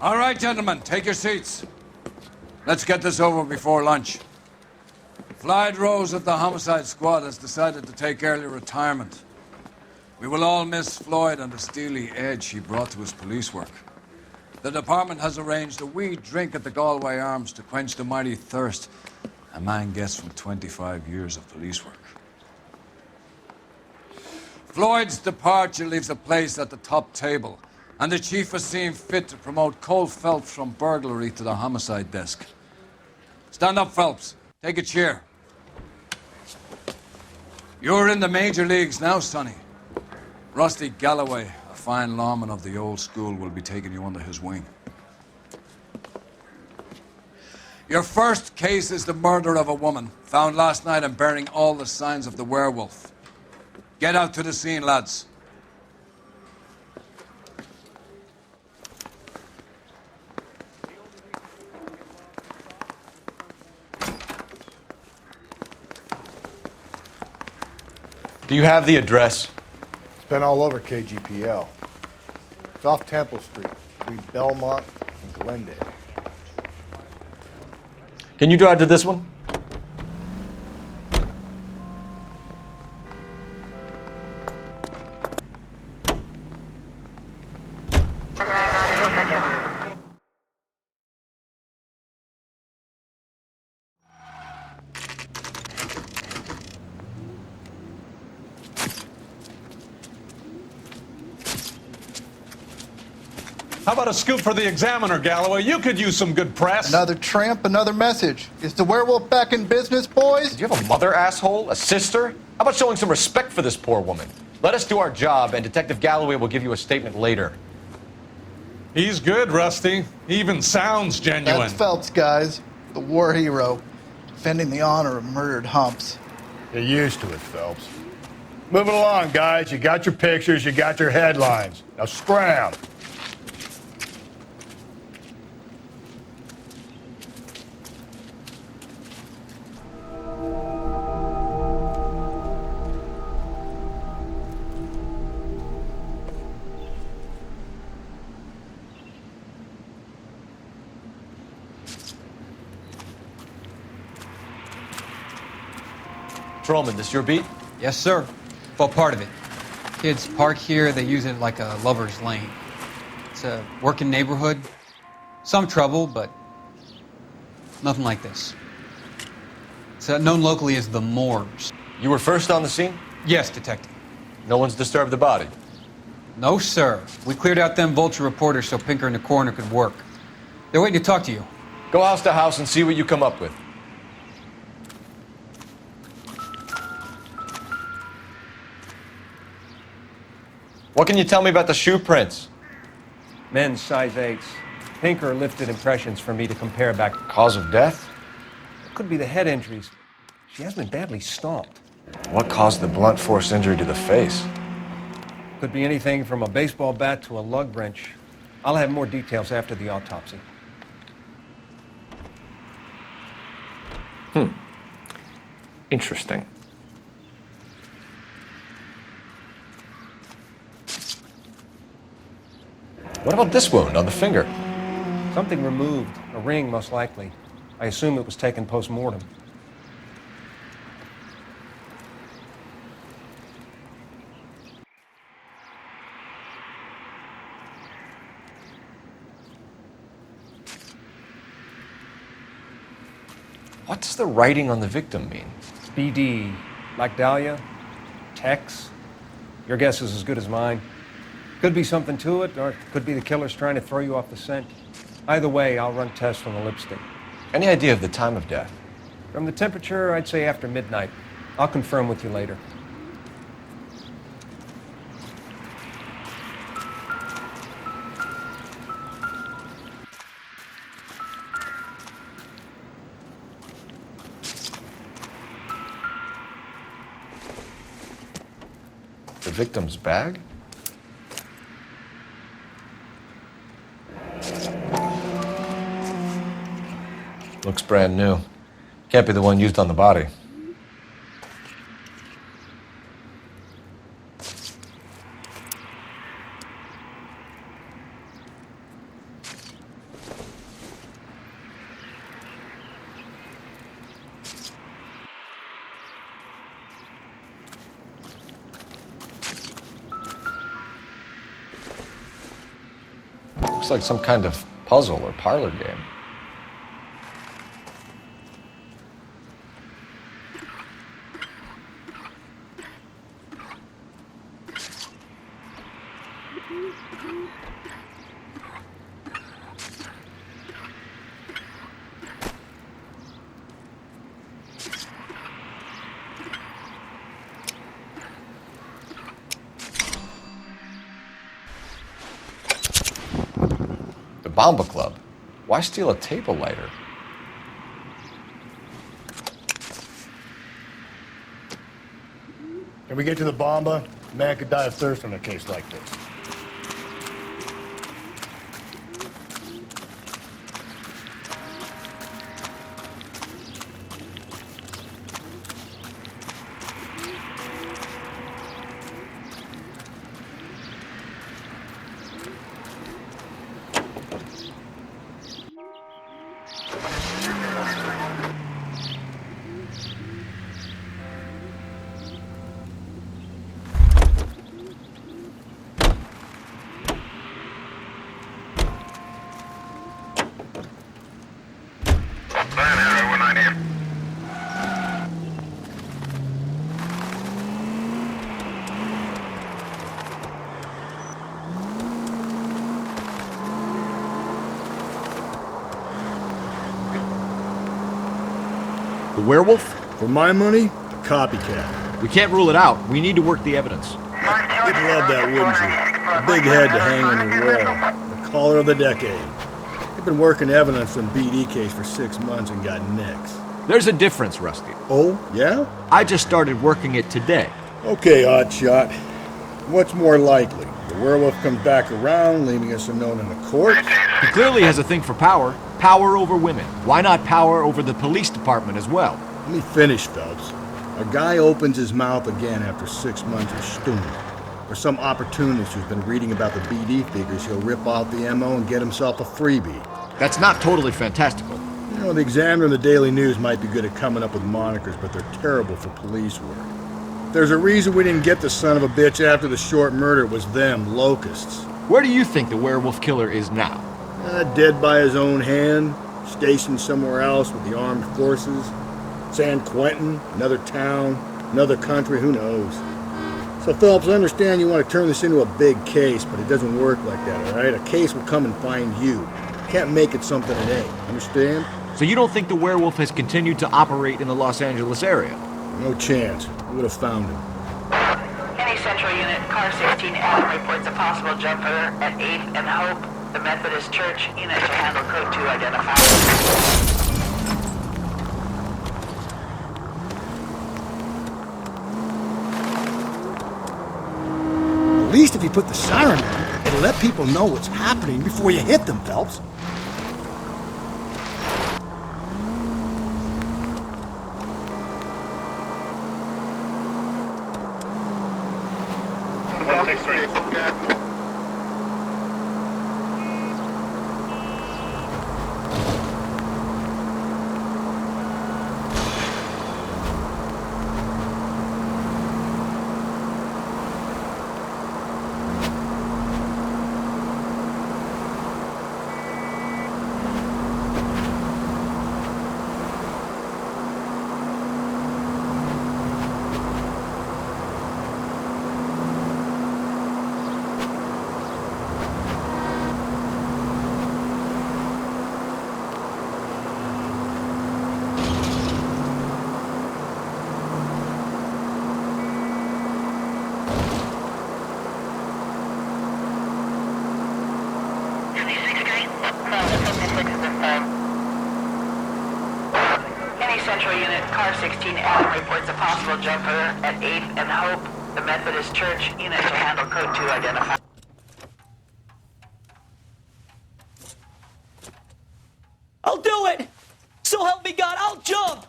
All right, gentlemen, take your seats. Let's get this over before lunch. Floyd Rose of the Homicide Squad has decided to take early retirement. We will all miss Floyd and the steely edge he brought to his police work. The department has arranged a wee drink at the Galway Arms to quench the mighty thirst a man gets from 25 years of police work. Floyd's departure leaves a place at the top table, and the chief has seen fit to promote Cole Phelps from burglary to the homicide desk. Stand up, Phelps. Take a chair. You're in the major leagues now, Sonny. Rusty Galloway, a fine lawman of the old school, will be taking you under his wing. Your first case is the murder of a woman, found last night and bearing all the signs of the werewolf. Get out to the scene, lads. Do you have the address? It's been all over KGPL. It's off Temple Street, between Belmont and Glendale. Can you drive to this one? How about a scoop for the Examiner, Galloway? You could use some good press. Another tramp, another message. Is the werewolf back in business, boys? Do you have a mother, asshole? A sister? How about showing some respect for this poor woman? Let us do our job, and Detective Galloway will give you a statement later. He's good, Rusty. He even sounds genuine. That's Phelps, guys. The war hero. Defending the honor of murdered humps. You're used to it, Phelps. Moving along, guys. You got your pictures, you got your headlines. Now scram. Patrolman, this your beat? Yes, sir. Well, part of it. Kids park here, they use it like a lover's lane. It's a working neighborhood. Some trouble, but nothing like this. It's known locally as the Moors. You were first on the scene? Yes, detective. No one's disturbed the body? No, sir. We cleared out them vulture reporters so Pinker and the coroner could work. They're waiting to talk to you. Go house to house and see what you come up with. What can you tell me about the shoe prints? Men's size 8s. Pinker lifted impressions for me to compare back. Cause of death? Could be the head injuries. She has been badly stomped. What caused the blunt force injury to the face? Could be anything from a baseball bat to a lug wrench. I'll have more details after the autopsy. Interesting. What about this wound on the finger? Something removed. A ring, most likely. I assume it was taken post-mortem. What does the writing on the victim mean? BD. Like Dahlia? Tex? Your guess is as good as mine. Could be something to it, or it could be the killer's trying to throw you off the scent. Either way, I'll run tests on the lipstick. Any idea of the time of death? From the temperature, I'd say after midnight. I'll confirm with you later. The victim's bag? Looks brand new. Can't be the one used on the body. Looks like some kind of puzzle or parlor game. Bomba Club. Why steal a table lighter? Can we get to the Bomba? A man could die of thirst in a case like this. The werewolf? For my money, a copycat. We can't rule it out. We need to work the evidence. You'd love that, wouldn't you? A big head to hang on your wall. The caller of the decade. You've been working evidence on BD case for 6 months and got nicks. There's a difference, Rusty. Oh, yeah? I just started working it today. Okay, Oddshot. What's more likely? The werewolf comes back around, leaving us unknown in the court? He clearly has a thing for power. Power over women. Why not power over the police department as well? Let me finish, Phelps. A guy opens his mouth again after 6 months of stewing. Or some opportunist who's been reading about the BD figures, he'll rip off the MO and get himself a freebie. That's not totally fantastical. You know, the Examiner and the Daily News might be good at coming up with monikers, but they're terrible for police work. There's a reason we didn't get the son of a bitch after the short murder. It was them, locusts. Where do you think the werewolf killer is now? Dead by his own hand, stationed somewhere else with the armed forces. San Quentin, another town, another country, who knows? So, Phelps, I understand you want to turn this into a big case, but it doesn't work like that, all right? A case will come and find you. Can't make it something it ain't, understand? So you don't think the werewolf has continued to operate in the Los Angeles area? No chance. We would have found him. Any Central Unit, Car 16 Adam reports a possible jumper at 8th and Hope. The Methodist Church unit to handle code 2 identified. At least if you put the siren on, it'll let people know what's happening before you hit them, Phelps. Central Unit, Car 16 Adam reports a possible jumper at 8th and Hope. The Methodist Church unit to handle code 2 identified. I'll do it! So help me God, I'll jump!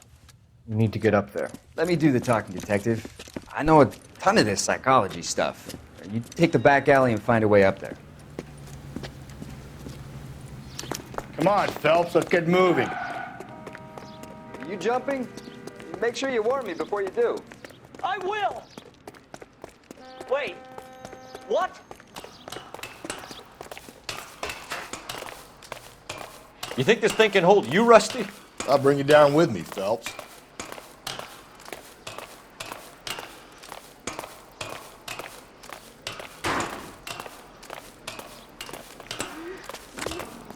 You need to get up there. Let me do the talking, Detective. I know a ton of this psychology stuff. You take the back alley and find a way up there. Come on, Phelps, let's get moving. Are you jumping? Make sure you warn me before you do. I will! Wait, what? You think this thing can hold you, Rusty? I'll bring you down with me, Phelps.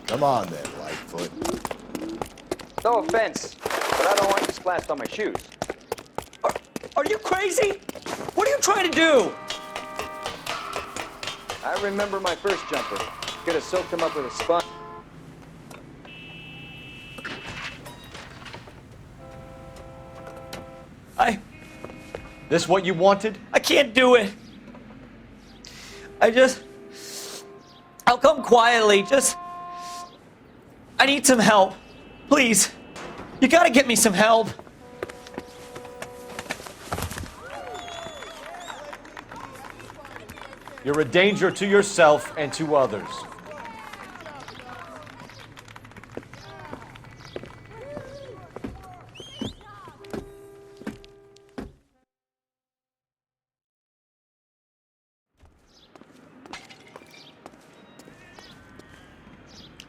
Come on then, Lightfoot. No offense, but I don't want you splashed on my shoes. Are you crazy? What are you trying to do? I remember my first jumper. Could have soaked him up with a sponge. This what you wanted? I can't do it. I'll come quietly. I need some help. Please. You gotta get me some help. You're a danger to yourself and to others.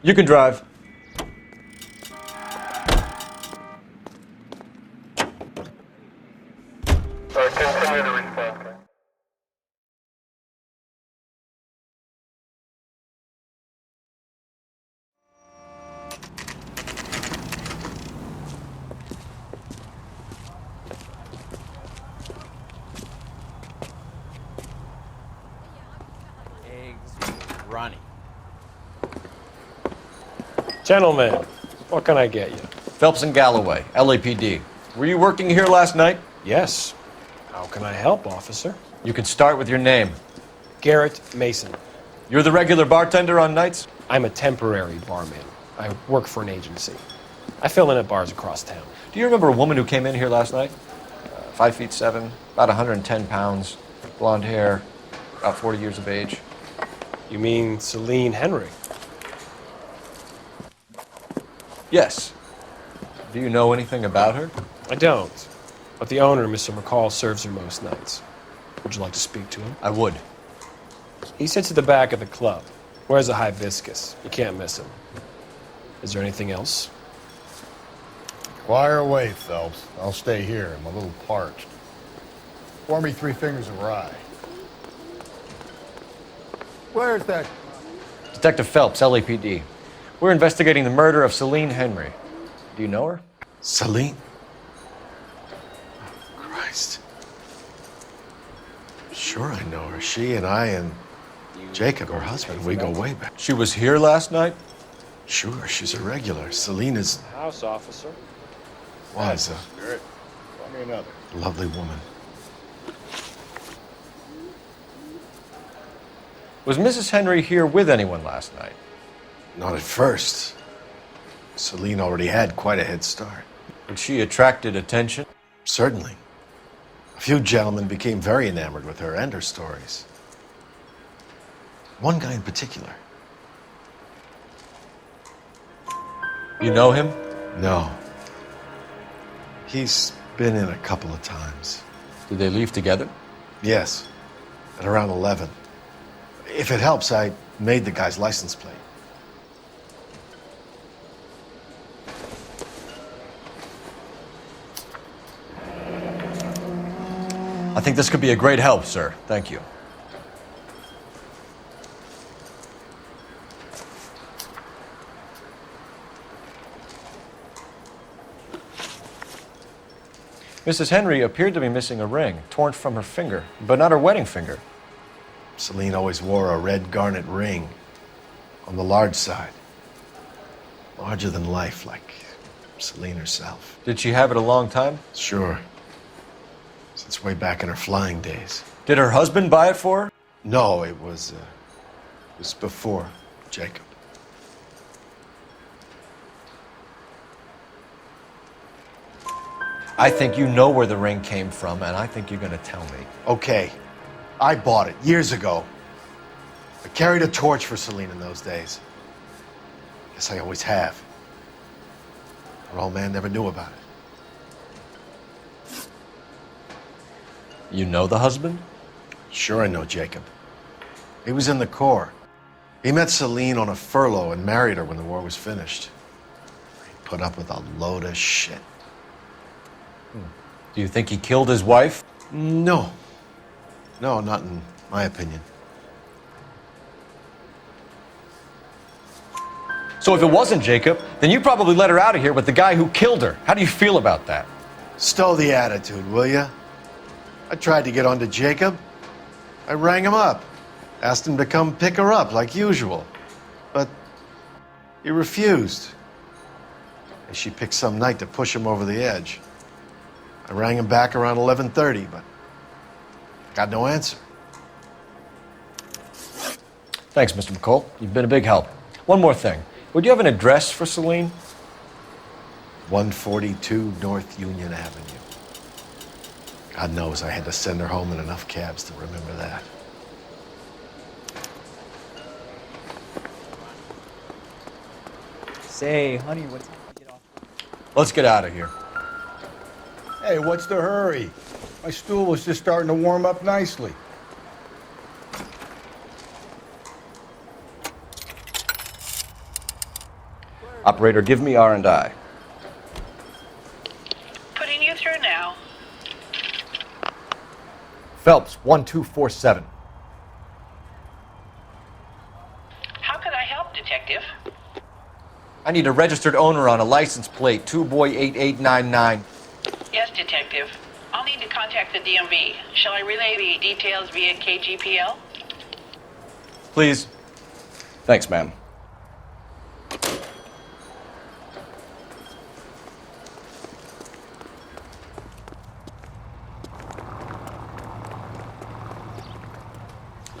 You can drive. Continue to respond. Ronnie. Gentlemen, what can I get you? Phelps and Galloway, LAPD. Were you working here last night? Yes. How can I help, officer? You can start with your name. Garrett Mason. You're the regular bartender on nights? I'm a temporary barman. I work for an agency. I fill in at bars across town. Do you remember a woman who came in here last night? 5'7", about 110 pounds, blonde hair, about 40 years of age. You mean Celine Henry? Yes. Do you know anything about her? I don't. But the owner, Mr. McCall, serves her most nights. Would you like to speak to him? I would. He sits at the back of the club. Wears a hibiscus. You can't miss him. Is there anything else? Fire away, Phelps. I'll stay here. I'm a little parched. Pour me 3 fingers of rye. Where's that? Detective Phelps, LAPD. We're investigating the murder of Celine Henry. Do you know her? Celine? Oh, Christ. Sure I know her. She and I and Jacob, her husband, we go way back. She was here last night? Sure, she's a regular. Celine is... House officer. Was Spirit. Call me another. a lovely woman. Was Mrs. Henry here with anyone last night? Not at first. Celine already had quite a head start. And she attracted attention? Certainly. A few gentlemen became very enamored with her and her stories. One guy in particular. You know him? No. He's been in a couple of times. Did they leave together? Yes. At around 11. If it helps, I made the guy's license plate. I think this could be a great help, sir. Thank you. Mrs. Henry appeared to be missing a ring, torn from her finger, but not her wedding finger. Celine always wore a red garnet ring on the large side. Larger than life, like Celine herself. Did she have it a long time? Sure. Since way back in her flying days. Did her husband buy it for her? No, it was before Jacob. I think you know where the ring came from, and I think you're going to tell me. Okay. I bought it years ago. I carried a torch for Celine in those days. Guess I always have. Her old man never knew about it. You know the husband? Sure I know Jacob. He was in the Corps. He met Celine on a furlough and married her when the war was finished. put up with a load of shit. Do you think he killed his wife? No. No, not in my opinion. So if it wasn't Jacob, then you probably let her out of here with the guy who killed her. How do you feel about that? Stow the attitude, will ya? I tried to get onto Jacob. I rang him up, asked him to come pick her up like usual. But he refused. And she picked some night to push him over the edge. I rang him back around 11:30, but got no answer. Thanks, Mr. McCole. You've been a big help. One more thing. Would you have an address for Celine? 142 North Union Avenue. God knows I had to send her home in enough cabs to remember that. Say, honey, what time do you get off? Let's get out of here. Hey, what's the hurry? My stool was just starting to warm up nicely. Operator, give me R&I. Putting you through now. Phelps, 1247. How can I help, Detective? I need a registered owner on a license plate, 2boy8899. Yes, Detective. I'll need to contact the DMV. Shall I relay the details via KGPL? Please. Thanks, ma'am.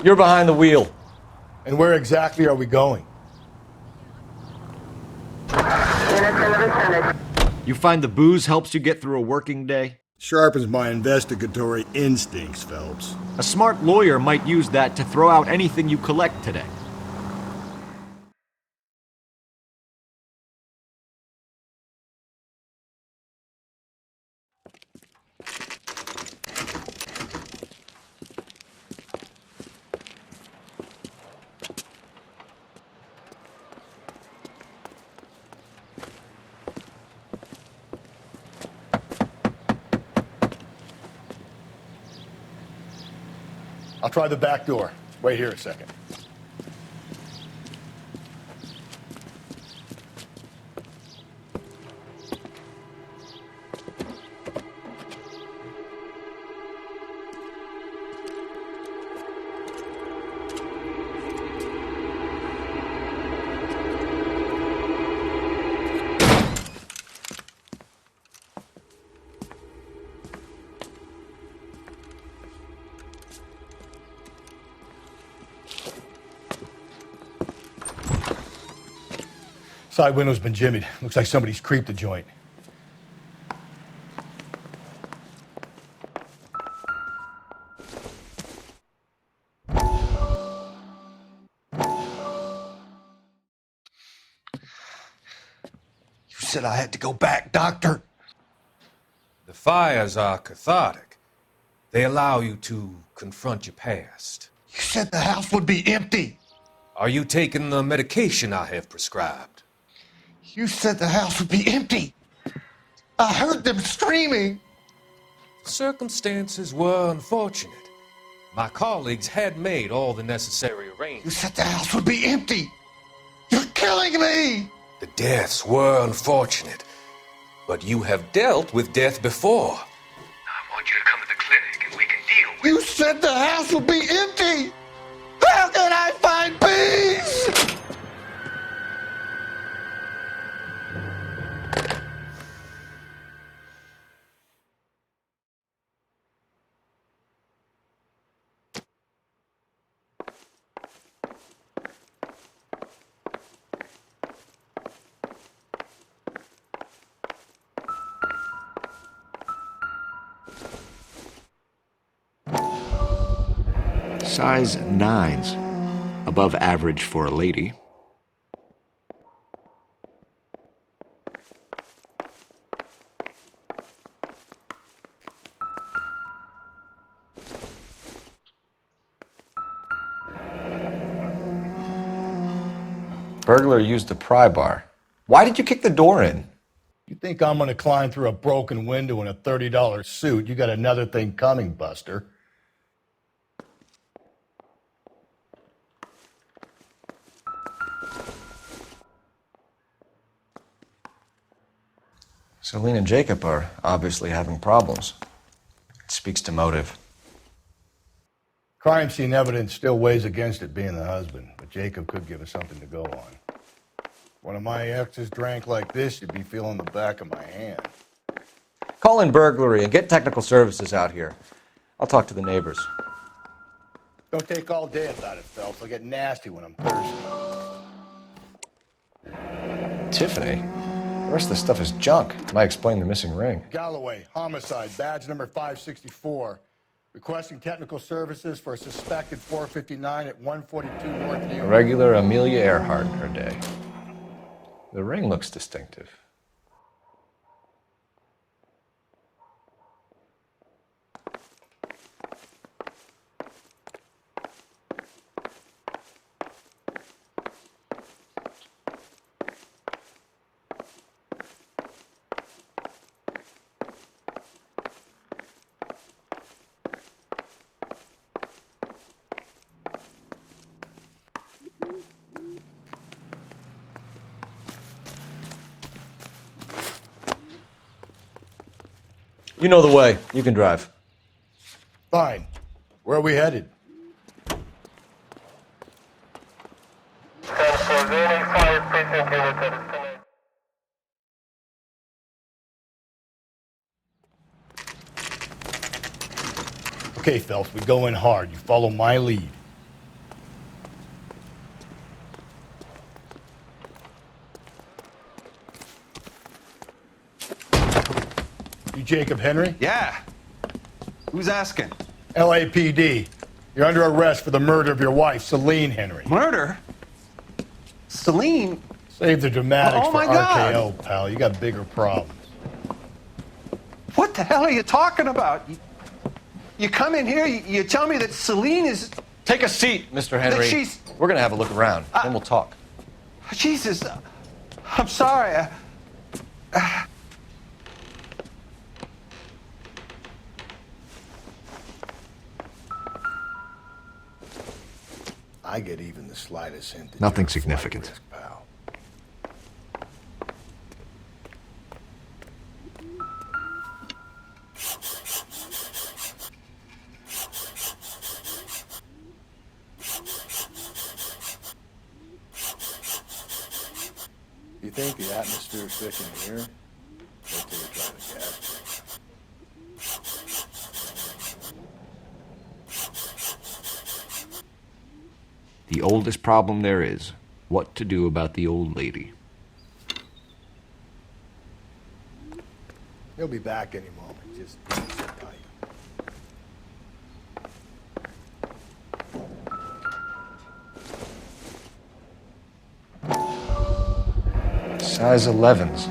You're behind the wheel. And where exactly are we going? You find the booze helps you get through a working day? Sharpens my investigatory instincts, Phelps. A smart lawyer might use that to throw out anything you collect today. I'll try the back door. Wait here a second. Side window's been jimmied. Looks like somebody's creeped the joint. You said I had to go back, Doctor. The fires are cathartic. They allow you to confront your past. You said the house would be empty. Are you taking the medication I have prescribed? You said the house would be empty. I heard them screaming. Circumstances were unfortunate. My colleagues had made all the necessary You arrangements. said the house would be empty. You're killing me. The deaths were unfortunate, but you have dealt with death before. I want you to come to the clinic and we can deal with it. You said the house would be empty. How can I find peace? Size 9s. Above average for a lady. Burglar used a pry bar. Why did you kick the door in? think I'm gonna climb through a broken window in a $30 suit? You got another thing coming, Buster. Celine and Jacob are obviously having problems. It speaks to motive. Crime scene evidence still weighs against it being the husband, but Jacob could give us something to go on. One of my exes drank like this, you'd be feeling the back of my hand. Call in burglary and get technical services out here. I'll talk to the neighbors. Don't take all day about it, Phelps. I'll get nasty when I'm thirsty. Tiffany? The rest of the stuff is junk. Might explain the missing ring. Galloway, homicide, badge number 564. Requesting technical services for a suspected 459 at 142 North Union. A regular Amelia Earhart in her day. The ring looks distinctive. You know the way. You can drive. Fine. Where are we headed? Okay, Phelps, we go in hard. You follow my lead. You Jacob Henry? Yeah. Who's asking? LAPD. You're under arrest for the murder of your wife, Celine Henry. Murder? Celine? Save the dramatics Oh, for my God. RKO, pal. You got bigger problems. What the hell are you talking about? You come in here, you tell me that Celine is... Take a seat, Mr. Henry. That she's... We're going to have a look around, then we'll talk. Jesus, I'm sorry. I get even the slightest hint that Nothing you're a significant. flight risk, pal. You think the atmosphere's thick in here? Wait till you try the gas tank. The oldest problem there is, what to do about the old lady. He'll be back any moment. Just sit tight. Size 11s.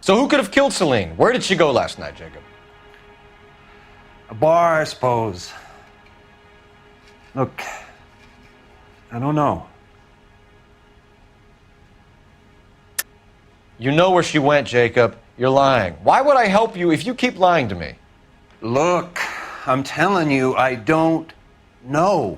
So who could have killed Celine? Where did she go last night, Jacob? A bar, I suppose. Look, I don't know. You know where she went, Jacob. You're lying. Why would I help you if you keep lying to me? Look, I'm telling you, I don't know.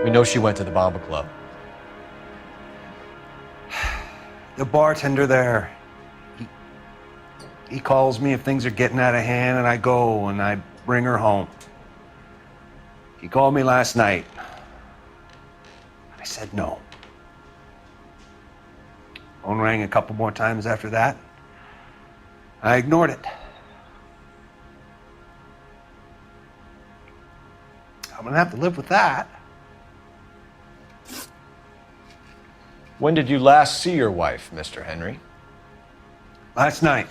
We know she went to the Bomba Club. The bartender there, he calls me if things are getting out of hand, and I go and I bring her home. He called me last night. I said no. Phone rang a couple more times after that. I ignored it. I'm gonna have to live with that. When did you last see your wife, Mr. Henry? Last night.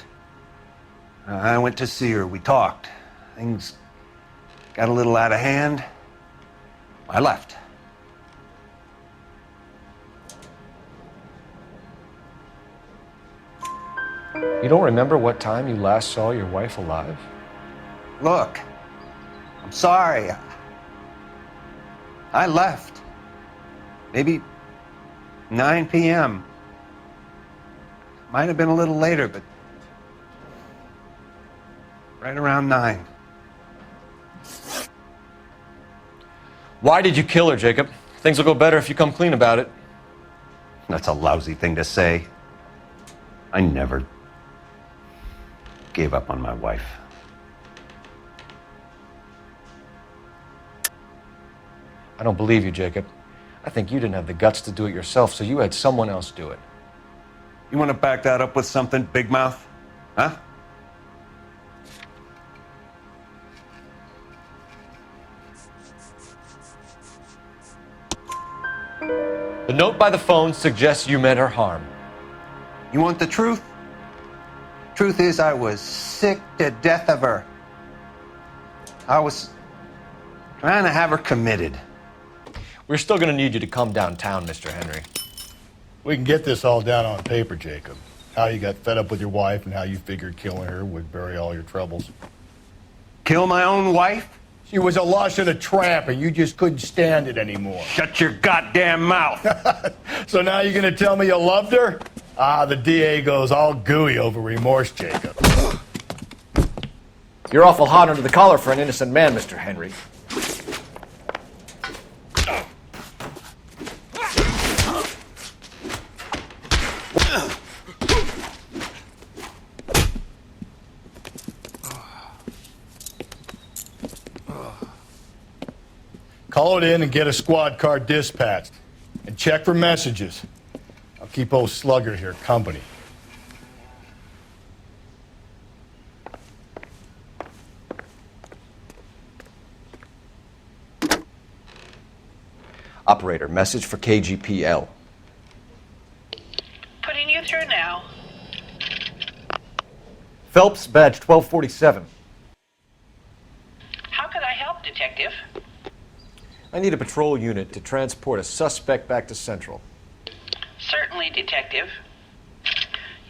I went to see her. We talked. Things got a little out of hand. I left. You don't remember what time you last saw your wife alive? Look, I'm sorry. I left. Maybe 9 p.m. Might have been a little later, but right around 9. Why did you kill her, Jacob? Things will go better if you come clean about it. That's a lousy thing to say. I never gave up on my wife. I don't believe you, Jacob. I think you didn't have the guts to do it yourself, so you had someone else do it. You want to back that up with something, Big Mouth? Huh? The note by the phone suggests you meant her harm. You want the truth? Truth is, I was sick to death of her. I was trying to have her committed. We're still going to need you to come downtown, Mr. Henry. We can get this all down on paper, Jacob. How you got fed up with your wife and how you figured killing her would bury all your troubles. Kill my own wife? She was a lush and a tramp, and you just couldn't stand it anymore. Shut your goddamn mouth. So now you're going to tell me you loved her? Ah, the DA goes all gooey over remorse, Jacob. You're awful hot under the collar for an innocent man, Mr. Henry. Call it in and get a squad car dispatched. And check for messages. I'll keep old Slugger here company. Operator, message for KGPL. Putting you through now. Phelps, badge 1247. How could I help, Detective? I need a patrol unit to transport a suspect back to Central. Certainly, Detective.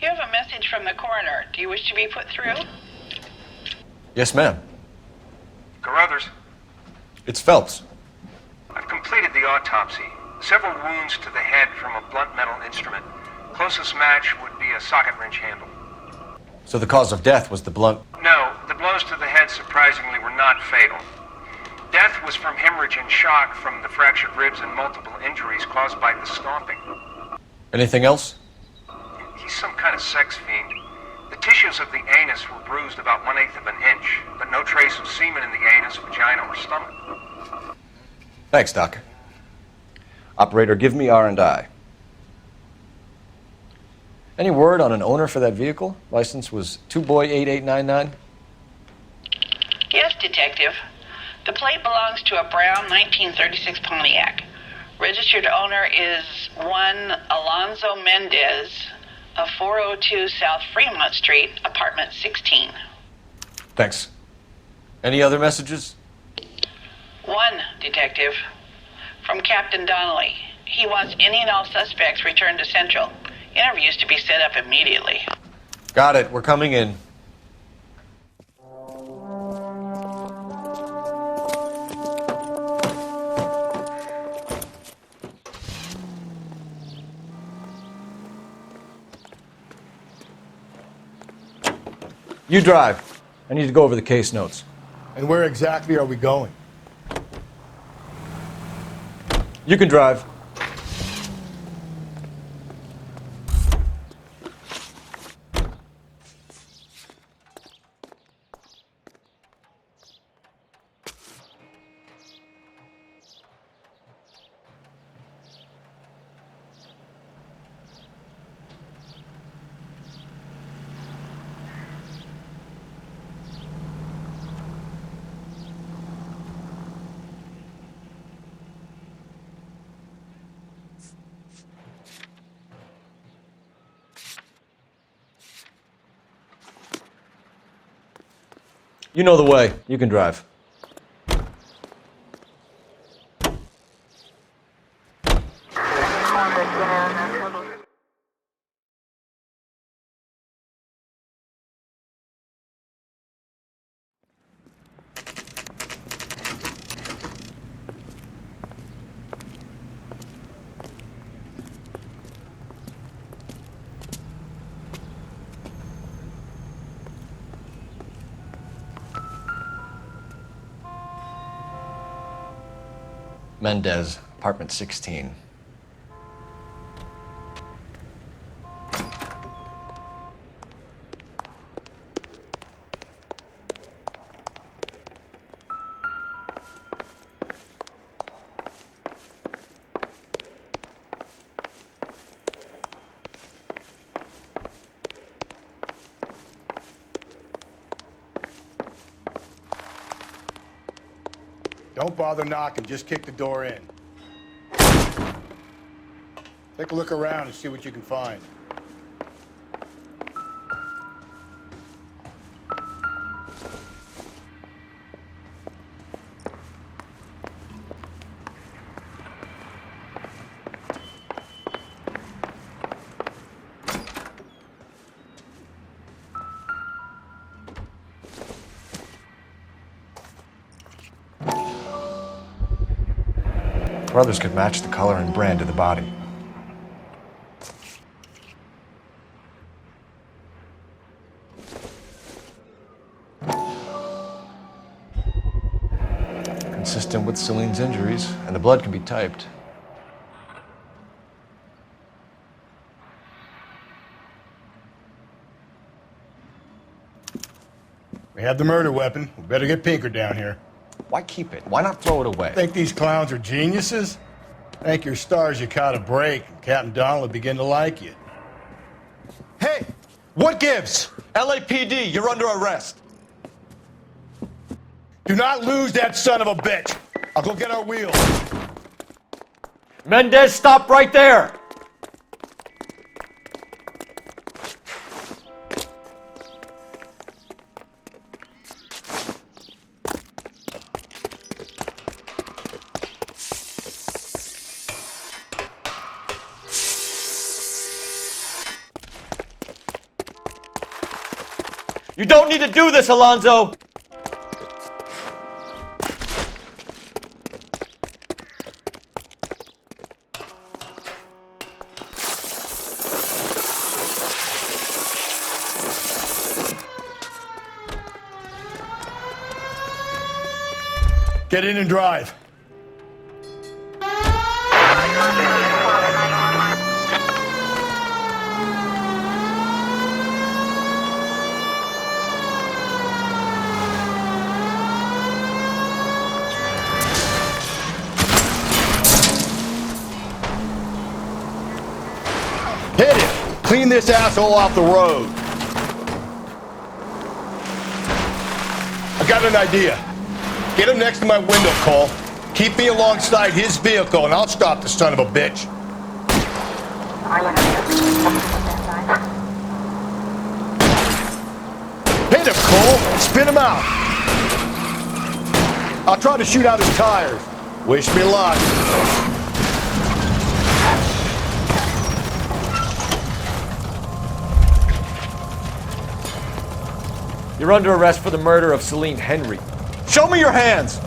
You have a message from the coroner. Do you wish to be put through? Yes, ma'am. Carruthers, It's Phelps. I've completed the autopsy. Several wounds to the head from a blunt metal instrument. Closest match would be a socket wrench handle. So the cause of death was the blunt. No, the blows to the head surprisingly were not fatal. Death was from hemorrhage and shock from the fractured ribs and multiple injuries caused by the stomping. Anything else? He's some kind of sex fiend. The tissues of the anus were bruised about 1/8 of an inch, but no trace of semen in the anus, vagina, or stomach. Thanks, Doc. Operator, give me R&I. Any word on an owner for that vehicle? License was 2boy8899. Yes, Detective. The plate belongs to a brown 1936 Pontiac. Registered owner is one Alonzo Mendez of 402 South Fremont Street, apartment 16. Thanks. Any other messages? One, Detective. From Captain Donnelly. He wants any and all suspects returned to Central. Interviews to be set up immediately. Got it. We're coming in. You drive. I need to go over the case notes. And where exactly are we going? You can drive. You know the way. You can drive. Mendez, apartment 16. Don't bother knocking, just kick the door in. Take a look around and see what you can find. Brothers could match the color and brand of the body. Consistent with Celine's injuries, and the blood can be typed. We have the murder weapon. We better get Pinker down here. Why keep it? Why not throw it away? Think these clowns are geniuses? Thank your stars you caught a break, and Captain Donald will begin to like you. Hey! What gives? LAPD, you're under arrest. Do not lose that son of a bitch. I'll go get our wheels. Mendez, stop right there! You don't need to do this, Alonzo! Get in and drive. Hit it! Clean this asshole off the road. I got an idea. Get him next to my window, Cole. Keep me alongside his vehicle and I'll stop the son of a bitch. Hit him, Cole! Spin him out! I'll try to shoot out his tires. Wish me luck. You're under arrest for the murder of Celine Henry. Show me your hands!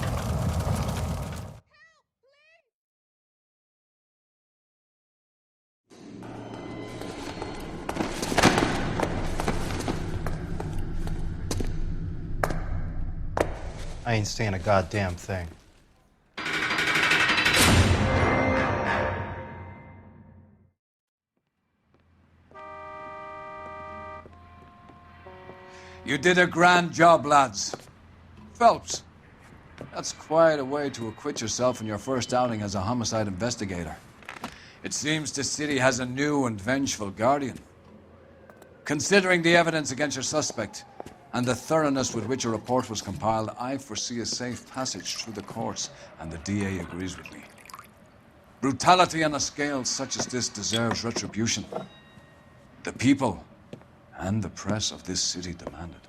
I ain't saying a goddamn thing. You did a grand job, lads. Phelps, that's quite a way to acquit yourself in your first outing as a homicide investigator. It seems the city has a new and vengeful guardian. Considering the evidence against your suspect and the thoroughness with which a report was compiled, I foresee a safe passage through the courts, and the DA agrees with me. Brutality on a scale such as this deserves retribution. The people and the press of this city demand it.